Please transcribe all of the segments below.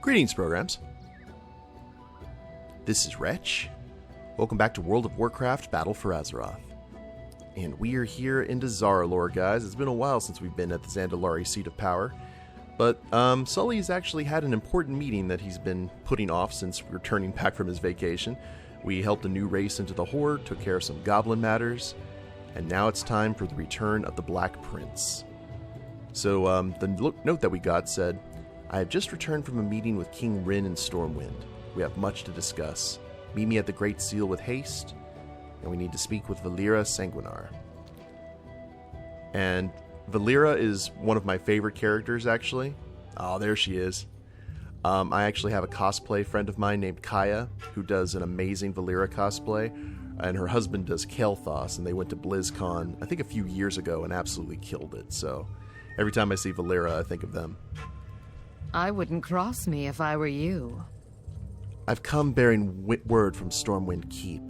Greetings, programs. This is Wretch. Welcome back to World of Warcraft Battle for Azeroth. And we are here in Dazar'alor, guys. It's been a while since we've been at the Zandalari Seat of Power. But Sully's actually had an important meeting that he's been putting off since returning back from his vacation. We helped a new race into the Horde, took care of some Goblin matters, and now it's time for the return of the Black Prince. So the note that we got said, I have just returned from a meeting with King Rin and Stormwind. We have much to discuss. Meet me at the Great Seal with haste, and we need to speak with Valeera Sanguinar. And Valeera is one of my favorite characters, actually. Oh, there she is. I actually have a cosplay friend of mine named Kaya, who does an amazing Valeera cosplay, and her husband does Kael'thas, and they went to BlizzCon, I think a few years ago, and absolutely killed it. So every time I see Valeera, I think of them. I wouldn't cross me if I were you. I've come bearing word from Stormwind Keep.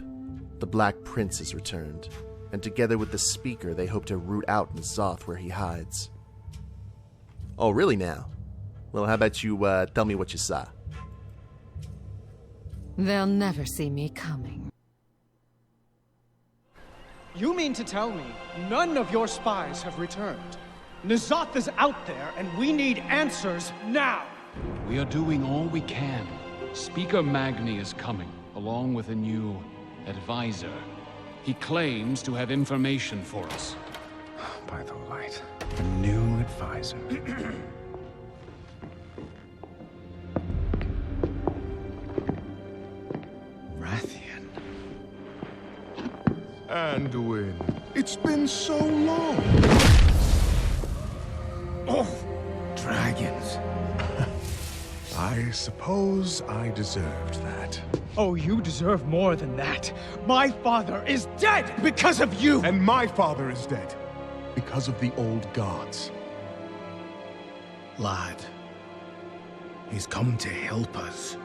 The Black Prince has returned, and together with the Speaker, they hope to root out N'Zoth where he hides. Oh, really now? Well, how about you tell me what you saw? They'll never see me coming. You mean to tell me none of your spies have returned? N'Zoth is out there, and we need answers now! We are doing all we can. Speaker Magni is coming, along with a new advisor. He claims to have information for us. By the light, a new advisor. Rathian. Anduin, it's been so long. Oh, dragons. I suppose I deserved that. Oh, you deserve more than that. My father is dead because of you! And my father is dead because of the old gods. Lad, he's come to help us.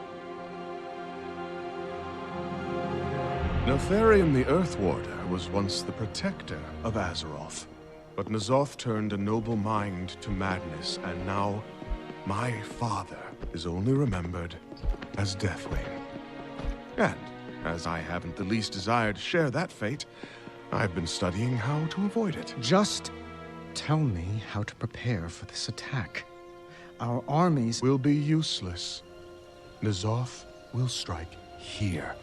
Neltharion the Earthwarder was once the protector of Azeroth. But N'Zoth turned a noble mind to madness, and now my father is only remembered as Deathwing. And, as I haven't the least desire to share that fate, I've been studying how to avoid it. Just tell me how to prepare for this attack. Our armies Will be useless. N'Zoth will strike here.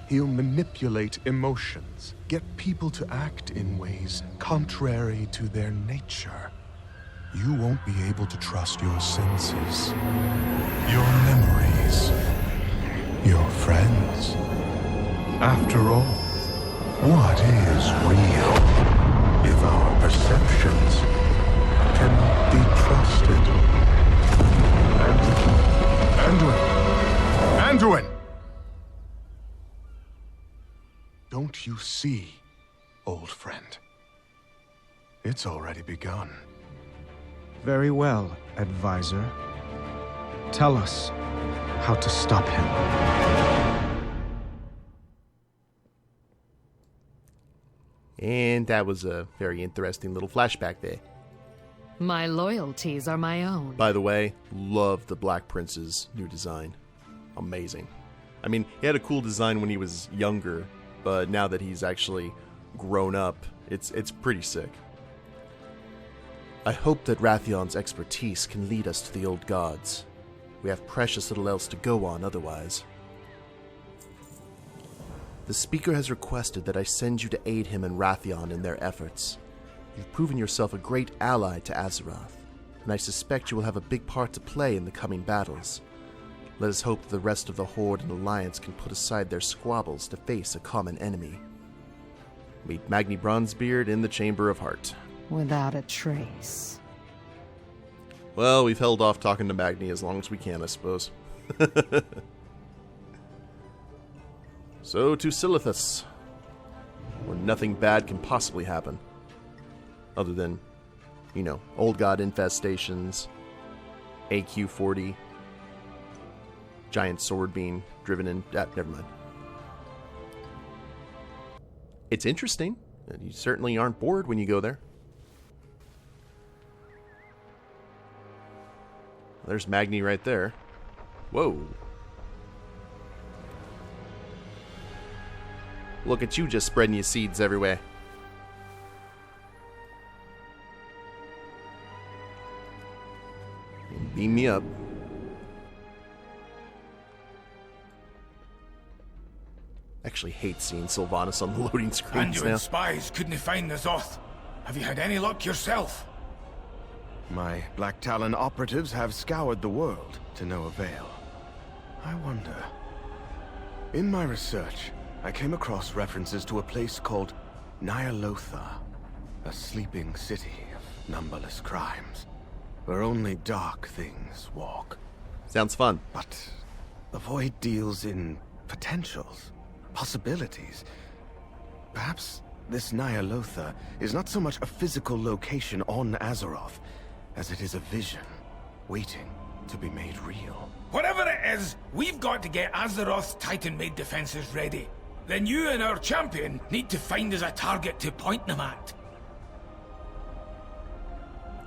He'll manipulate emotions, get people to act in ways contrary to their nature. You won't be able to trust your senses, your memories, your friends. After all, what is real if our perceptions cannot be trusted? Anduin! Don't you see, old friend? It's already begun. very well, advisor. Tell us how to stop him. And that was a very interesting little flashback there. My loyalties are my own. By the way, love the Black Prince's new design. Amazing. I mean, he had a cool design when he was younger, but now that he's actually grown up, it's pretty sick. I hope that Rathion's expertise can lead us to the old gods. We have precious little else to go on otherwise. The Speaker has requested that I send you to aid him and Rathion in their efforts. You've proven yourself a great ally to Azeroth, and I suspect you will have a big part to play in the coming battles. Let us hope that the rest of the Horde and Alliance can put aside their squabbles to face a common enemy. Meet Magni Bronzebeard in the Chamber of Heart. Without a trace. Well, we've held off talking to Magni as long as we can, I suppose. So to Silithus, where nothing bad can possibly happen. Other than, you know, old god infestations, AQ-40, giant sword being driven in... never mind. It's interesting. You certainly aren't bored when you go there. There's Magni right there. Whoa. Look at you just spreading your seeds everywhere. Beam me up. Actually hate seeing Sylvanas on the loading screens now. And spies couldn't find N'Zoth. Have you had any luck yourself? My Black Talon operatives have scoured the world to no avail. I wonder. In my research, I came across references to a place called Nyalotha, a sleeping city of numberless crimes, where only dark things walk. Sounds fun. But the void deals in potentials, possibilities. Perhaps this Nyalotha is not so much a physical location on Azeroth, as it is a vision, waiting to be made real. Whatever it is, we've got to get Azeroth's Titan-made defenses ready. Then you and our champion need to find us a target to point them at.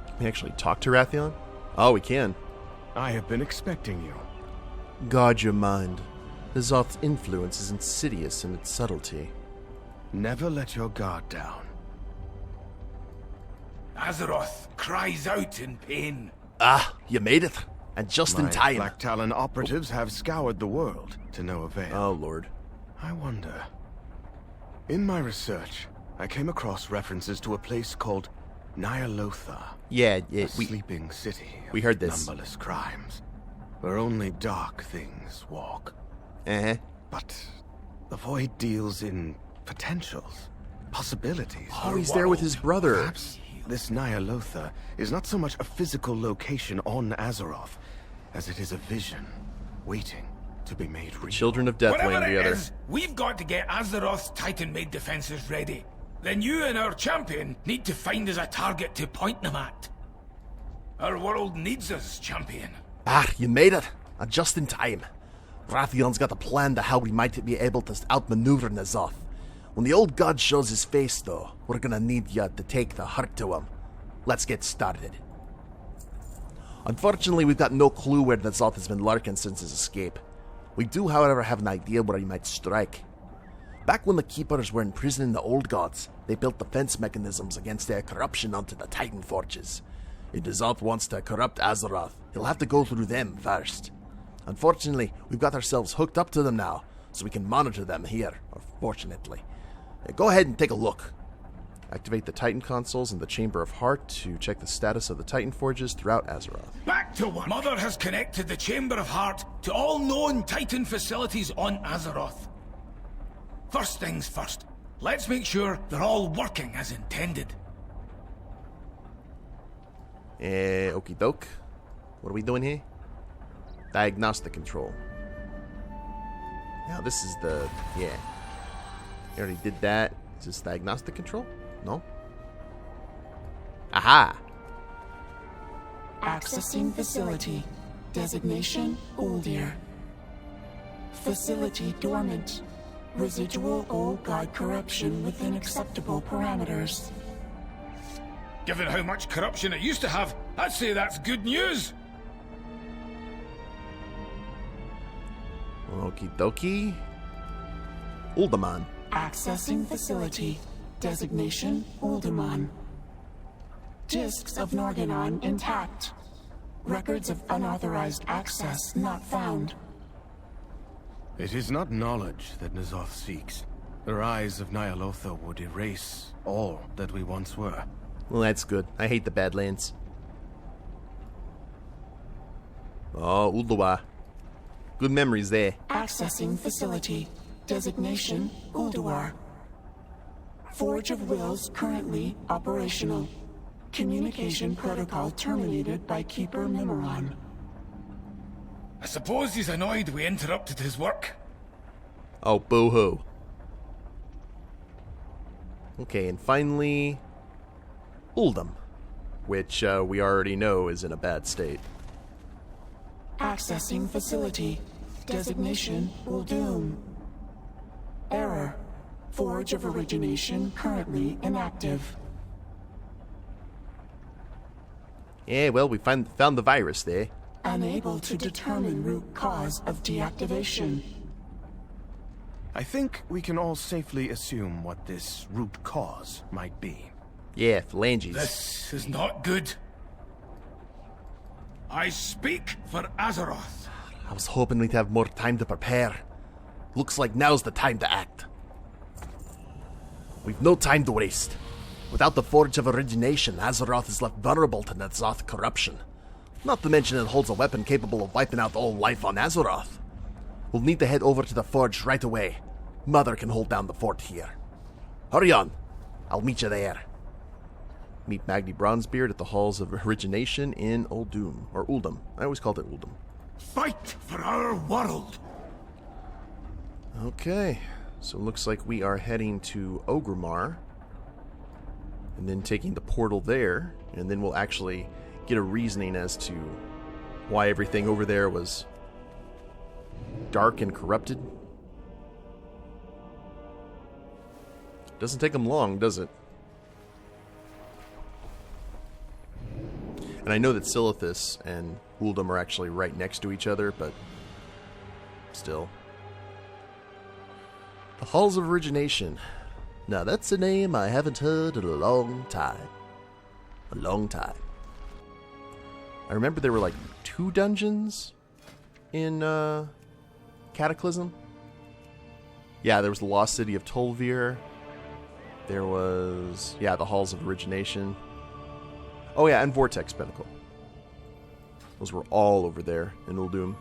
Can we actually talk to Wrathion? Oh, we can. I have been expecting you. Guard your mind. N'Zoth's influence is insidious in its subtlety. Never let your guard down. Azeroth cries out in pain. Ah, you made it. And just in time. Black Talon operatives have scoured the world to no avail. Oh, Lord. I wonder. In my research, I came across references to a place called Nyalotha. Yeah, a sleeping city. We heard this. Numberless crimes, where only dark things walk. But the void deals in potentials, possibilities. Oh, he's there with his brother. Perhaps this Nyalotha is not so much a physical location on Azeroth, as it is a vision, waiting to be made real. Children of Death Whatever land it together. is, we've got to get Azeroth's Titan-made defenses ready. Then you and our champion need to find us a target to point them at. Our world needs us, champion. Ah, you made it. And just in time. Wrathion's got a plan to how we might be able to outmaneuver N'Zoth. When the old god shows his face, though, we're gonna need you to take the heart to him. Let's get started. Unfortunately, we've got no clue where N'Zoth has been lurking since his escape. We do, however, have an idea where he might strike. Back when the Keepers were imprisoning the old gods, they built defense mechanisms against their corruption onto the Titan Forges. If N'Zoth wants to corrupt Azeroth, he'll have to go through them first. Unfortunately, we've got ourselves hooked up to them now, so we can monitor them here, or fortunately. Go ahead and take a look. Activate the Titan consoles in the Chamber of Heart to check the status of the Titan Forges throughout Azeroth. Back to work. Mother has connected the Chamber of Heart to all known Titan facilities on Azeroth. First things first, let's make sure they're all working as intended. Okie doke. What are we doing here? Diagnostic control. Now this is the... yeah. We already did that. Is this diagnostic control? No? Aha! Accessing facility. Designation Uldir. Facility dormant. Residual old god corruption within acceptable parameters. Given how much corruption it used to have, I'd say that's good news. Okie dokie. Uldum. Accessing facility. Designation Uldum. Discs of Norganon intact. Records of unauthorized access not found. It is not knowledge that N'Zoth seeks. The rise of Nyalotha would erase all that we once were. Well, that's good. I hate the Badlands. Oh, Ulduwa. Good memories there. Accessing facility. Designation Ulduar. Forge of Wills currently operational. Communication protocol terminated by Keeper Memoron. I suppose he's annoyed we interrupted his work. Oh, boo-hoo. Okay, and finally... Uldum, which we already know is in a bad state. Accessing facility. Designation Uldum. Error. Forge of origination currently inactive. Yeah, well, we found the virus there. Unable to determine root cause of deactivation. I think we can all safely assume what this root cause might be. Yeah, phalanges. This is not good. I speak for Azeroth. I was hoping we'd have more time to prepare. Looks like now's the time to act. We've no time to waste. Without the Forge of Origination, Azeroth is left vulnerable to N'Zoth corruption. Not to mention it holds a weapon capable of wiping out all life on Azeroth. We'll need to head over to the Forge right away. Mother can hold down the fort here. Hurry on. I'll meet you there. Meet Magni Bronzebeard at the Halls of Origination in Uldum. Or Uldum. I always called it Uldum. Fight for our world. Okay. So it looks like we are heading to Orgrimmar. And then taking the portal there. And then we'll actually get a reasoning as to why everything over there was dark and corrupted. Doesn't take them long, does it? And I know that Silithus and Uldum are actually right next to each other, but still. The Halls of Origination. Now that's a name I haven't heard in a long time. A long time. I remember there were like 2 dungeons in Cataclysm. Yeah, there was the Lost City of Tol'vir. There was, yeah, the Halls of Origination. Oh yeah, and Vortex Pinnacle. Those were all over there in Uldum.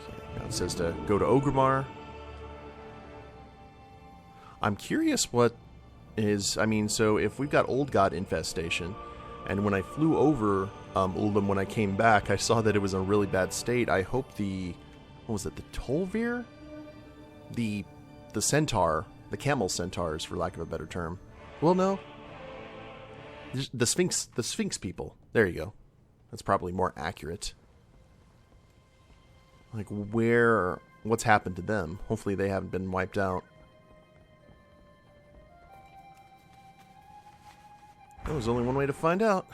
Okay, now it says to go to Orgrimmar. I'm curious what is, I mean, so if we've got Old God Infestation, and when I flew over Uldum when I came back, I saw that it was in a really bad state. I hope the, what was it, the Tol'vir? The centaur, the camel centaurs, for lack of a better term. Well, no. The Sphinx people. There you go. That's probably more accurate. Like, what's happened to them? Hopefully they haven't been wiped out. There was only one way to find out.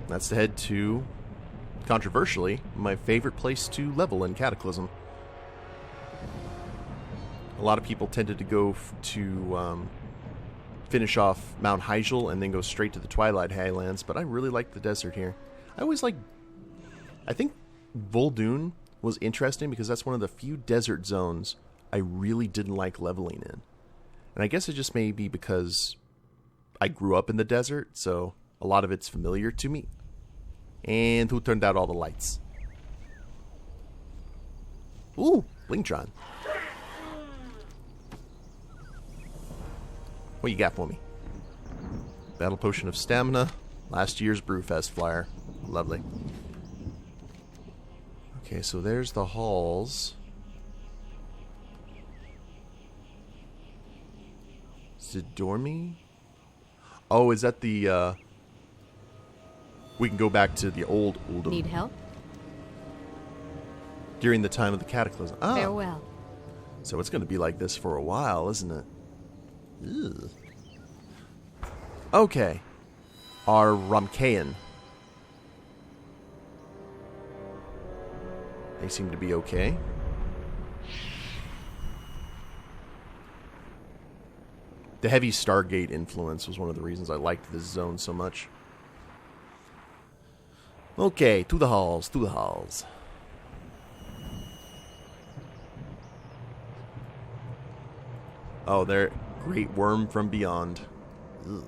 That's to head to, controversially, my favorite place to level in Cataclysm. A lot of people tended to go to finish off Mount Hyjal and then go straight to the Twilight Highlands, but I really like the desert here. I think Vol'dun was interesting because that's one of the few desert zones I really didn't like leveling in. And I guess it just may be because I grew up in the desert, so a lot of it's familiar to me. And who turned out all the lights? Ooh, Blingtron. What you got for me? Battle Potion of Stamina. Last year's Brewfest flyer. Lovely. Okay, so there's the halls. Zidormi? Oh, is that the, we can go back to the old Uldum. Need help? During the time of the Cataclysm. Ah. Farewell. So it's going to be like this for a while, isn't it? Ugh. Okay. Our Ramkaean. They seem to be okay. The heavy Stargate influence was one of the reasons I liked this zone so much. Okay, to the halls, to the halls. Oh, there. Great Worm from Beyond. Ugh.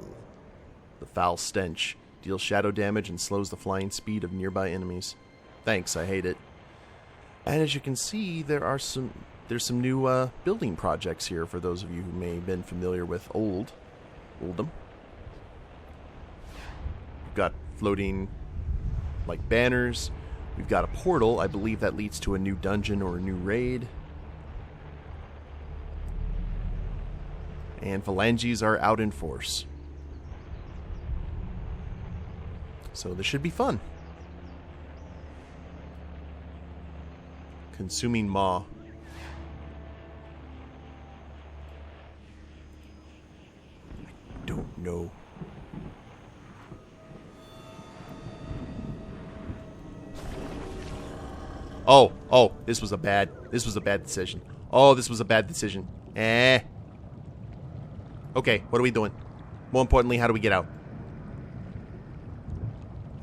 The foul stench. Deals shadow damage and slows the flying speed of nearby enemies. Thanks, I hate it. And as you can see, there's some new building projects here for those of you who may have been familiar with Uldum. We've got floating, like, banners. We've got a portal. I believe that leads to a new dungeon or a new raid. And phalanges are out in force. So this should be fun. Consuming Maw. No. Oh, this was a bad decision. Oh, this was a bad decision. Okay, what are we doing? More importantly, how do we get out?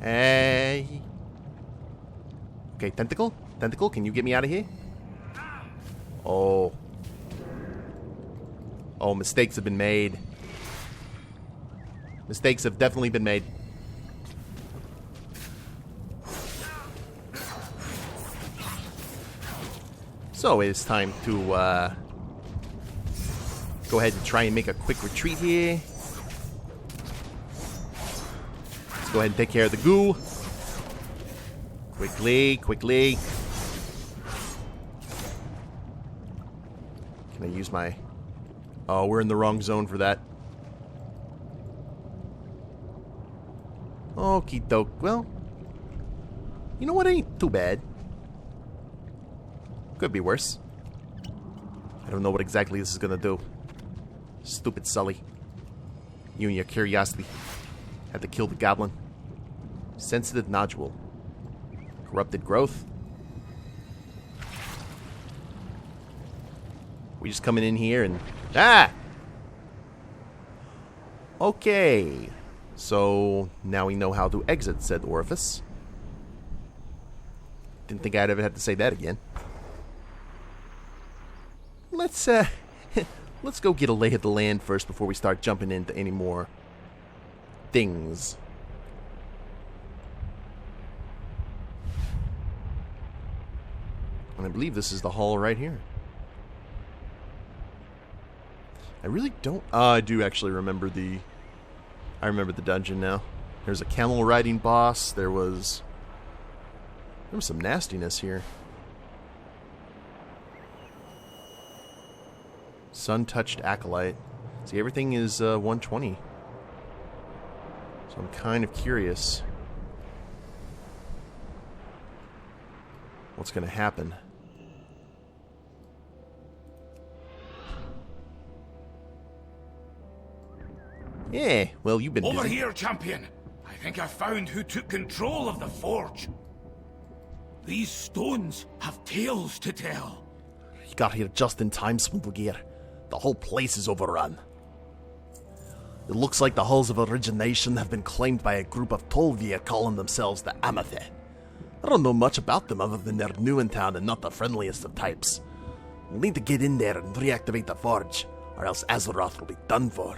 Okay, Tentacle? Tentacle, can you get me out of here? Oh. Oh, mistakes have been made. Mistakes have definitely been made. So it's time to go ahead and try and make a quick retreat here. Let's go ahead and take care of the goo. Quickly. Can I use my... Oh, we're in the wrong zone for that. Okie doke. Well, you know what? Ain't too bad. Could be worse. I don't know what exactly this is gonna do. Stupid Sully. You and your curiosity. Had to kill the Goblin. Sensitive nodule. Corrupted growth. We just coming in here and... Ah! Okay. So, now we know how to exit said orifice. Didn't think I'd ever have to say that again. Let's go get a lay of the land first before we start jumping into any more things. And I believe this is the hall right here. I really don't... I do actually remember the... I remember the dungeon now. There's a camel riding boss. There was some nastiness here. Sun-touched acolyte. See, everything is 120. So I'm kind of curious what's going to happen. Yeah, well, you've been busy. Over here, champion. I think I found who took control of the forge. These stones have tales to tell. You got here just in time, Swindlegear. The whole place is overrun. It looks like the halls of origination have been claimed by a group of Tolvir calling themselves the Amethyst. I don't know much about them other than they're new in town and not the friendliest of types. We'll need to get in there and reactivate the forge, or else Azeroth will be done for.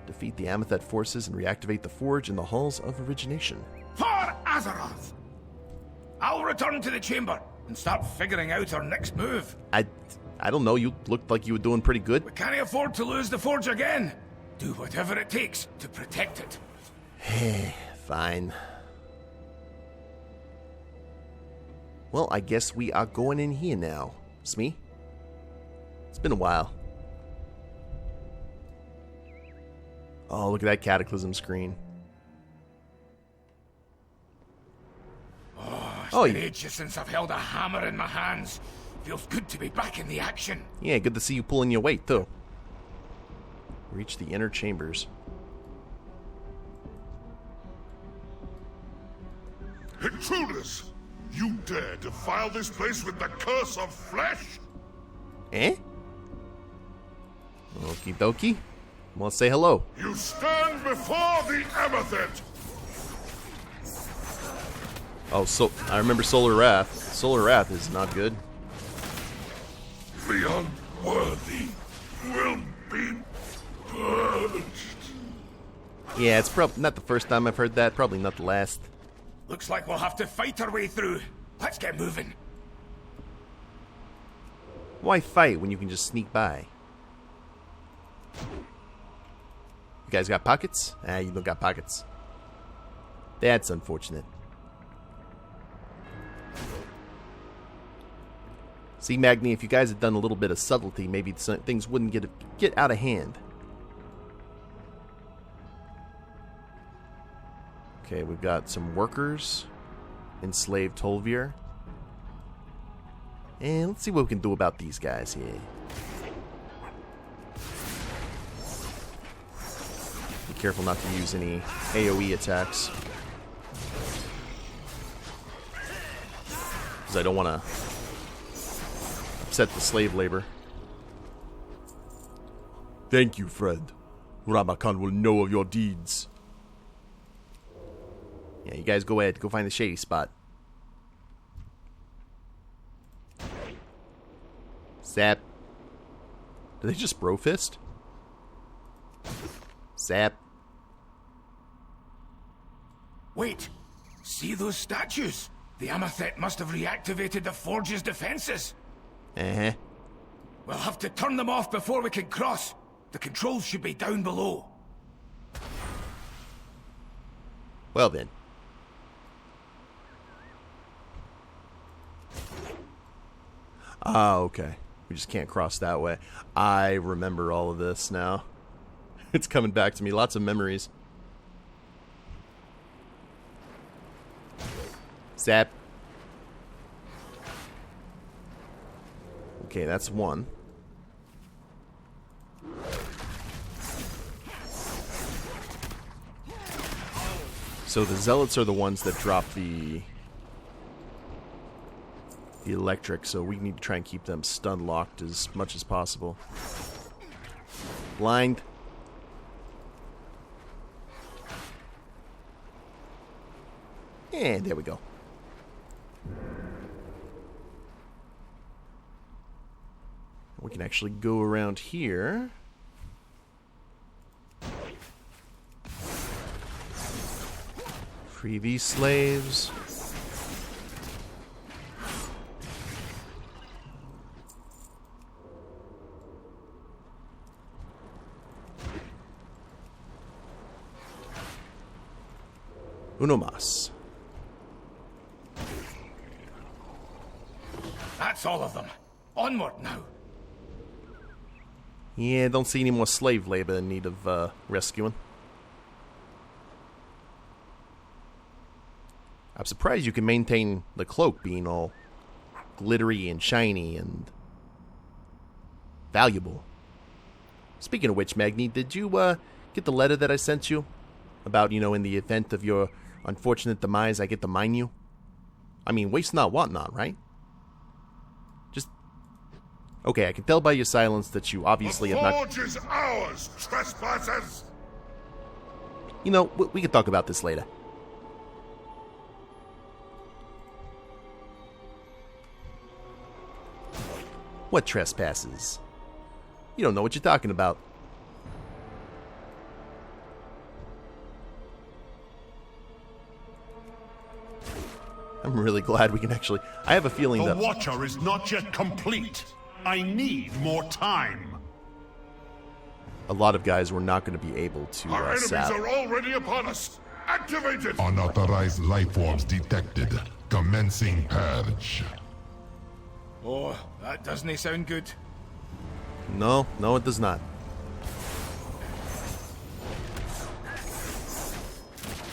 Defeat the Amethyst forces and reactivate the forge in the halls of origination. For Azeroth! I'll return to the chamber and start figuring out our next move. I don't know, you looked like you were doing pretty good. We can't afford to lose the forge again. Do whatever it takes to protect it. Fine. Well, I guess we are going in here now. Smee? It's been a while. Oh, look at that Cataclysm screen. It's been ages since I've held a hammer in my hands. Feels good to be back in the action. Yeah, good to see you pulling your weight, too. Reach the inner chambers. Intruders! You dare defile this place with the curse of flesh? Eh? Okie dokie. Well, say hello. You stand before the Amethyst! Oh, so I remember Solar Wrath. Solar Wrath is not good. The unworthy will be purged. Yeah, it's probably not the first time I've heard that. Probably not the last. Looks like we'll have to fight our way through. Let's get moving. Why fight when you can just sneak by? You guys got pockets? Ah, you don't got pockets. That's unfortunate. See, Magni, if you guys had done a little bit of subtlety, maybe things wouldn't get out of hand. Okay, we've got some workers. Enslaved Tolvir. And let's see what we can do about these guys here. careful not to use any AoE attacks. Because I don't want to upset the slave labor. Thank you, friend. Ramakan will know of your deeds. Yeah, you guys go ahead. Go find the shady spot. Zap. Did they just bro fist? Zap. Wait. See those statues? The Amethyst must have reactivated the Forge's defenses. Uh-huh. We'll have to turn them off before we can cross. The controls should be down below. Well then. Ah, okay. We just can't cross that way. I remember all of this now. It's coming back to me. Lots of memories. Zap. Okay, that's one. So the zealots are the ones that drop the electric, so we need to try and keep them stun locked as much as possible. Blind. And there we go. We can actually go around here. Free these slaves. Uno más. That's all of them. Onward now. Yeah, don't see any more slave labor in need of rescuing. I'm surprised you can maintain the cloak being all glittery and shiny and valuable. Speaking of which, Magni, did you get the letter that I sent you? About, you know, in the event of your unfortunate demise, I get to mine you? I mean, waste not, want not, right? Just... Okay, I can tell by your silence that you obviously have not... The forge is ours, trespassers! You know, we can talk about this later. What trespasses? You don't know what you're talking about. I'm really glad we can actually... I have a feeling that... The Watcher is not yet complete. I need more time. A lot of guys were not going to be able to Our enemies sap. are already upon us. Activated! Unauthorized life forms detected. Commencing purge. Oh, that doesn't sound good. No, it does not.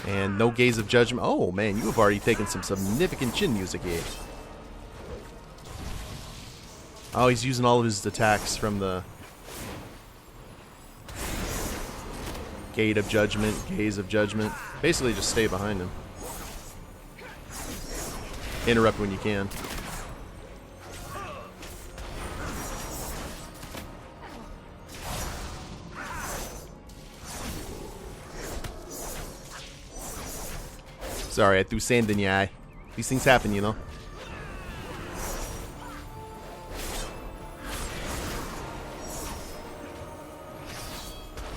And no gaze of judgment. Oh, man, you have already taken some significant chin music here. Oh, he's using all of his attacks from the... Gate of Judgment, Gaze of Judgment. Basically, just stay behind him. Interrupt when you can. Sorry, I threw sand in your eye. These things happen, you know.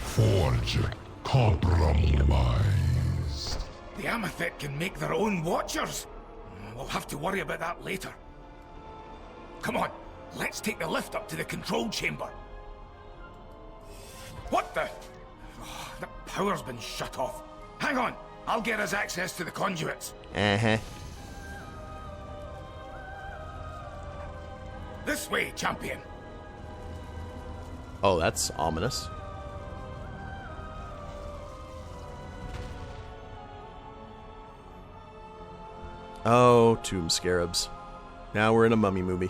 Forge compromised. The Amethyst can make their own Watchers. We'll have to worry about that later. Come on, let's take the lift up to the control chamber. What the? Oh, the power's been shut off. Hang on, I'll get us access to the conduits. Uh-huh. This way, champion. Oh, that's ominous. Oh, tomb scarabs. Now we're in a mummy movie.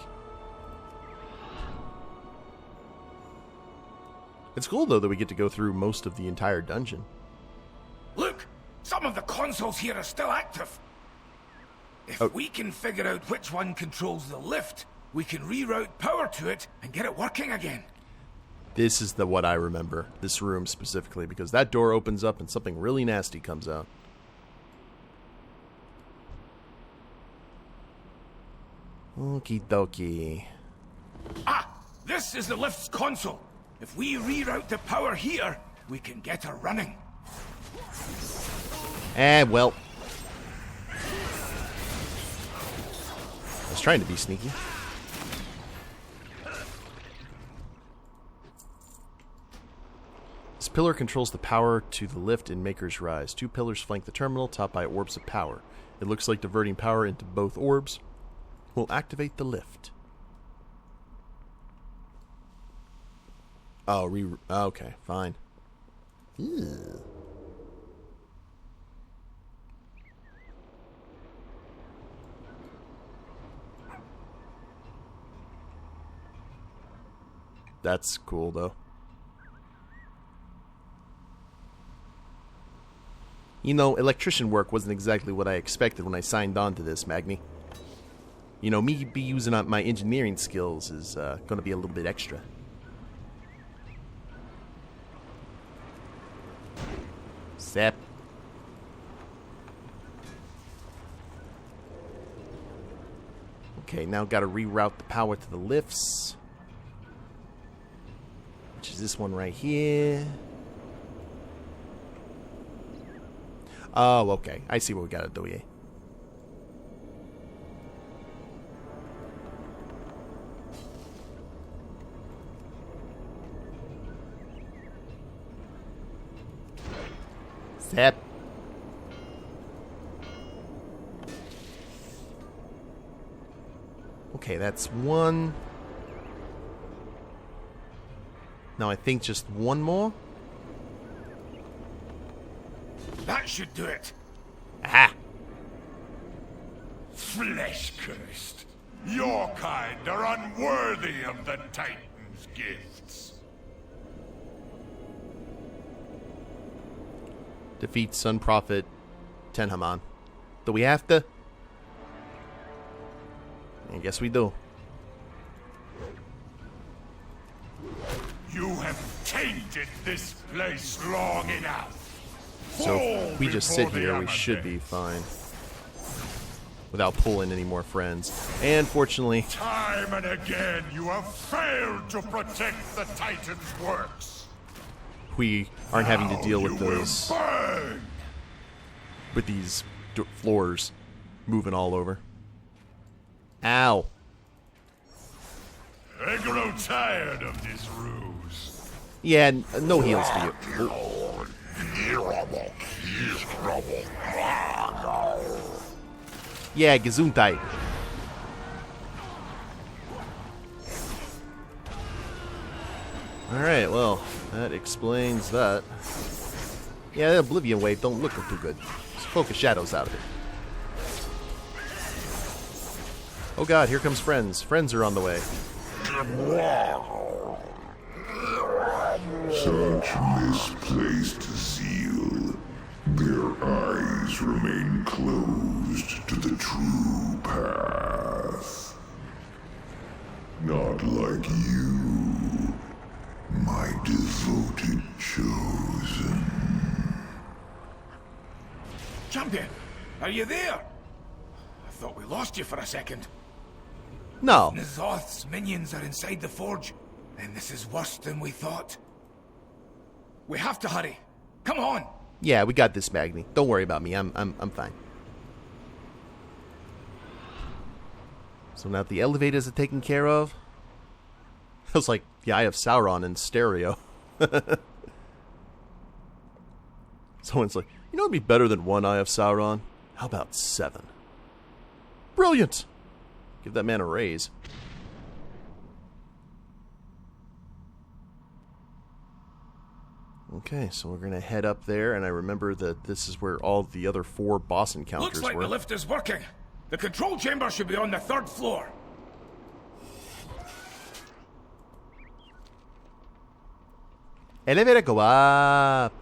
It's cool, though, that we get to go through most of the entire dungeon. Some of the consoles here are still active. If we can figure out which one controls the lift, we can reroute power to it and get it working again. This is what I remember. This room specifically, because that door opens up and something really nasty comes out. Okie dokie. Ah! This is the lift's console. If we reroute the power here, we can get her running. Well. I was trying to be sneaky. This pillar controls the power to the lift in Maker's Rise. 2 pillars flank the terminal, topped by orbs of power. It looks like diverting power into both orbs will activate the lift. Oh, okay, fine. Ew. That's cool, though. You know, electrician work wasn't exactly what I expected when I signed on to this, Magni. You know, me be using up my engineering skills is going to be a little bit extra. Zap. Okay, now got to reroute the power to the lifts. Which is this one right here. Oh, okay. I see what we got to do here. Zap. Okay, that's one. Now I think just one more. That should do it. Aha! Flesh cursed. Your kind are unworthy of the Titan's gifts. Defeat Sun Prophet Tenhaman. Do we have to? I guess we do. You have tainted this place long enough. So if we just sit here, we should be fine. Without pulling any more friends. And fortunately... Time and again, you have failed to protect the Titan's works. We aren't having to deal with Now you those... will burn. With these floors moving all over. Ow. I grow tired of this ruse. Yeah, no heals for you. Yeah, Gesundheit. Alright, well, that explains that. Yeah, the Oblivion Wave don't look too good. Just focus shadows out of it. Oh god, here comes friends. Friends are on the way. Such misplaced zeal. Their eyes remain closed to the true path. Not like you, my devoted chosen. Champion, are you there? I thought we lost you for a second. No. N'Zoth's minions are inside the forge, and this is worse than we thought. We have to hurry. Come on. Yeah, we got this, Magni. Don't worry about me. I'm fine. So now the elevators are taken care of. Feels like the Eye of Sauron in stereo. Someone's like, you know what'd be better than one Eye of Sauron? How about 7? Brilliant! Give that man a raise. Okay, so we're gonna head up there, and I remember that this is where all the other 4 boss encounters Looks like were. the lift is working. The control chamber should be on the 3rd floor. Elevator go up.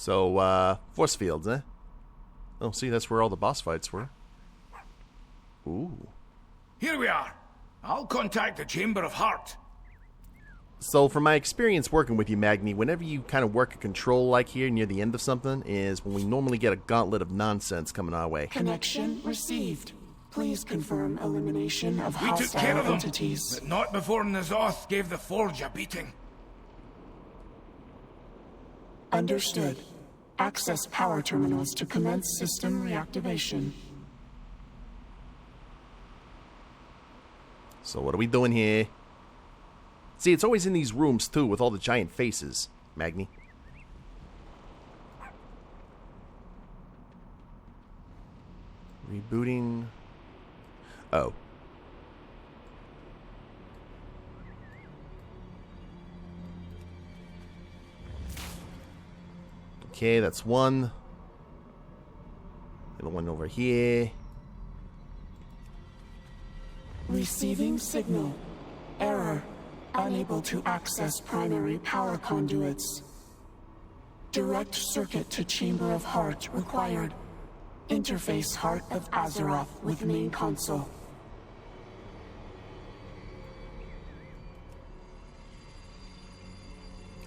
So, force fields, eh? Oh, see, that's where all the boss fights were. Ooh. Here we are. I'll contact the Chamber of Heart. So, from my experience working with you, Magni, whenever you kind of work a control like here near the end of something, is when we normally get a gauntlet of nonsense coming our way. Connection received. Please confirm elimination of We took care hostile of them, entities. but not before N'Zoth gave the Forge a beating. Understood. Access power terminals to commence system reactivation. So what are we doing here? See, it's always in these rooms, too, with all the giant faces, Magni. Rebooting. Oh. Okay, that's one. The one over here. Receiving signal. Error. Unable to access primary power conduits. Direct circuit to Chamber of Heart required. Interface Heart of Azeroth with main console.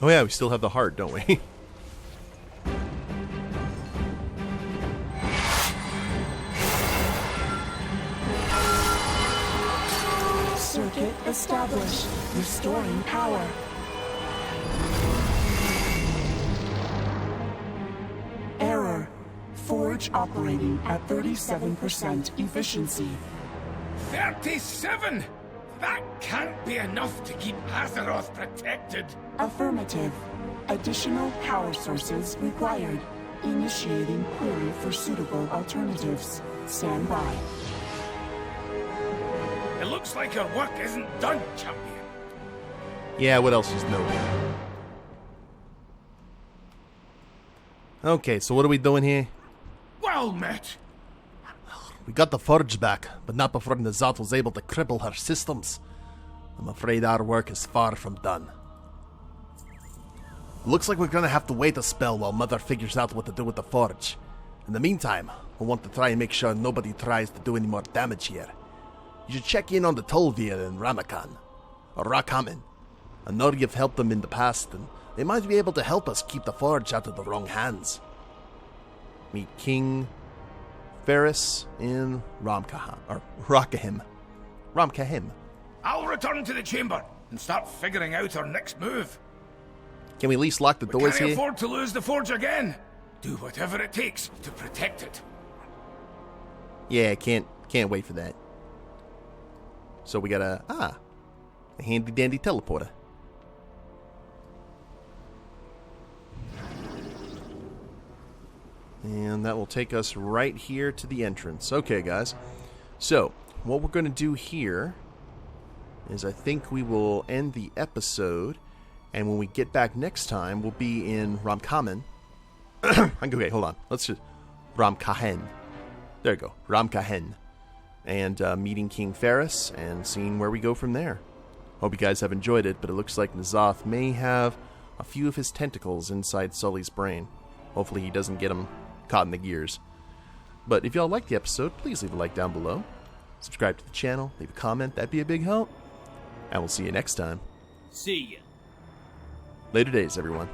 Oh yeah, we still have the heart, don't we? Circuit established. Restoring power. Error. Forge operating at 37% efficiency. 37? That can't be enough to keep Azeroth protected. Affirmative. Additional power sources required. Initiating query for suitable alternatives. Stand by. It looks like our work isn't done, champion. Yeah, what else is new? Okay, so what are we doing here? Well met. We got the Forge back, but not before N'Zoth was able to cripple her systems. I'm afraid our work is far from done. Looks like we're gonna have to wait a spell while Mother figures out what to do with the Forge. In the meantime, we'll want to try and make sure nobody tries to do any more damage here. You should check in on the Tolvir and Ramakan, or Rakaman. I know you've helped them in the past, and they might be able to help us keep the Forge out of the wrong hands. Meet King Ferris in Ramkahim. I'll return to the chamber and start figuring out our next move. Can we at least lock the doors Can't here? afford to lose the Forge again. Do whatever it takes to protect it. Yeah, can't wait for that. So we got a handy dandy teleporter. And that will take us right here to the entrance. Okay, guys. So, what we're going to do here is I think we will end the episode, and when we get back next time, we'll be in Ramkamen. Okay, hold on. Let's just... Ramkahen. There you go. Ramkahen. And meeting King Ferris and seeing where we go from there. Hope you guys have enjoyed it, but it looks like N'Zoth may have a few of his tentacles inside Sully's brain. Hopefully he doesn't get them caught in the gears. But if y'all liked the episode, please leave a like down below. Subscribe to the channel, leave a comment, that'd be a big help. And we'll see you next time. See ya. Later days, everyone.